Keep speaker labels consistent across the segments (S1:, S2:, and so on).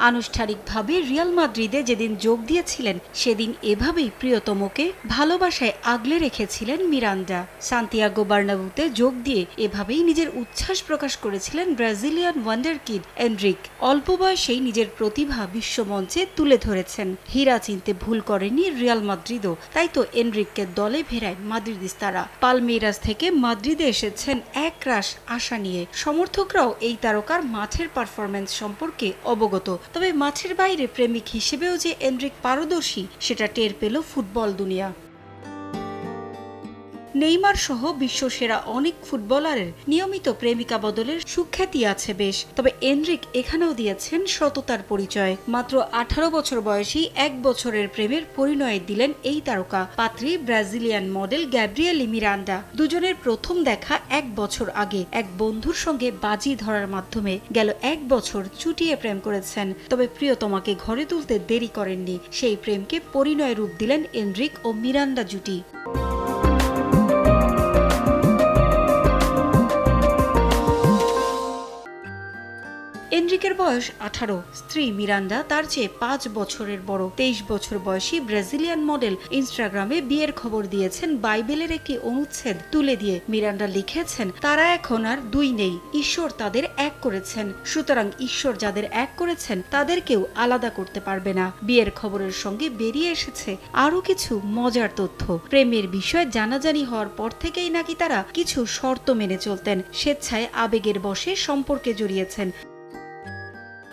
S1: আনুষ্ঠানিকভাবে রিয়াল মাদ্রিদে যেদিন যোগ দিয়েছিলেন সেদিন এভাবেই প্রিয়তমকে ভালোবাসায় আগলে রেখেছিলেন মিরান্ডা। সান্তিয়াগো বার্নাব্যুতে যোগ দিয়ে এভাবেই নিজের উচ্ছ্বাস প্রকাশ করেছিলেন ব্রাজিলিয়ান ওয়ান্ডারকিড এনরিক। অল্প বয়সেই নিজের প্রতিভা বিশ্বমঞ্চে তুলে ধরেছেন। হীরা চিনতে ভুল করেনি রিয়াল মাদ্রিদও, তাই তো এনরিককে দলে ভেড়ায় মাদ্রিদিস্তারা। পালমেইরাস থেকে মাদ্রিদে এসেছেন একরাশ আশা নিয়ে। সমর্থকরাও এই তারকার মাঠের পারফরম্যান্স সম্পর্কে অবগত, তবে মাঠের বাইরে প্রেমিক হিসেবেও যে এনরিক পারদর্শী সেটা টের পেল ফুটবল দুনিয়া। নেইমার সহ বিশ্বসেরা অনেক ফুটবলারের নিয়মিত প্রেমিকা বদলের সুখ্যাতি আছে বেশ, তবে এনরিক এখানেও দিয়েছেন সততার পরিচয়। মাত্র 18 বছর বয়সী 1 বছরের প্রেমের পরিণয় দিলেন এই তারকা। পাত্রী ব্রাজিলিয়ান মডেল গ্যাব্রিয়েলি মিরান্ডা। দুজনের প্রথম দেখা 1 বছর আগে এক বন্ধুর সঙ্গে বাজি ধরার মাধ্যমে গেল 1 বছর চুটিয়ে প্রেম করেছেন। তবে প্রিয়তমাকে ঘরে তুলতে দেরি করেননি, সেই প্রেমকে পরিণয় রূপ দিলেন এনরিক ও মিরান্ডা জুটি। এনরিকের বয়স 18, স্ত্রী মিরান্ডা তার চেয়ে 5 বছরের বড়। 23 বছর বয়সী ব্রাজিলিয়ান মডেল ইনস্টাগ্রামে বিয়ের খবর দিয়েছেন বাইবেলের একটি অনুচ্ছেদ তুলে দিয়ে। মিরান্ডা লিখেছেন, তারা এখন আর দুই নেই, ঈশ্বর তাদের এক করেছেন, সুতরাং ঈশ্বর যাদের এক করেছেন তাদের কেউ আলাদা করতে পারবে না। বিয়ের খবরের সঙ্গে বেরিয়ে এসেছে আরো কিছু মজার তথ্য। প্রেমের বিষয় জানাজানি হওয়ার পর থেকেই নাকি তারা কিছু শর্ত মেনে চলতেন, স্বেচ্ছায় আবেগের বশে সম্পর্কে জড়িয়েছেন।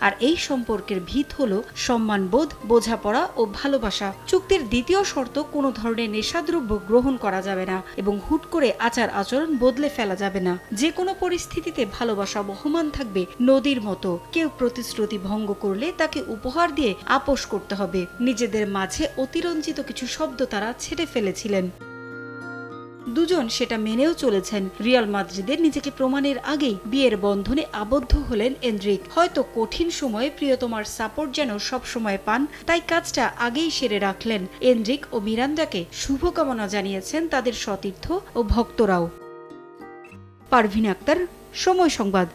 S1: আর এই সম্পর্কের ভিত হলো সম্মানবোধ, বোঝাপড়া ও ভালোবাসা। চুক্তির দ্বিতীয় শর্ত, কোনো ধরনের নেশাদ্রব্য গ্রহণ করা যাবে না এবং হুট করে আচার আচরণ বদলে ফেলা যাবে না। যে কোনো পরিস্থিতিতে ভালোবাসা বহমান থাকবে নদীর মতো। কেউ প্রতিশ্রুতি ভঙ্গ করলে তাকে উপহার দিয়ে আপোষ করতে হবে। নিজেদের মাঝে অতিরঞ্জিত কিছু শব্দ তারা ছেড়ে ফেলেছিলেন। দুজন সেটা মেনেও চলেছেন। রিয়াল মাদ্রিদের নিজেকে প্রমাণের আগেই বিয়ের বন্ধনে আবদ্ধ হলেন এনরিক। হয়তো কঠিন সময়ে প্রিয়তমার সাপোর্ট যেন সব সময় পান, তাই কাজটা আগেই সেরে রাখলেন। এনরিক ও মিরান্ডাকে শুভকামনা জানিয়েছেন তাদের সতীর্থ ও ভক্তরাও। পারভিন আক্তার, সময় সংবাদ।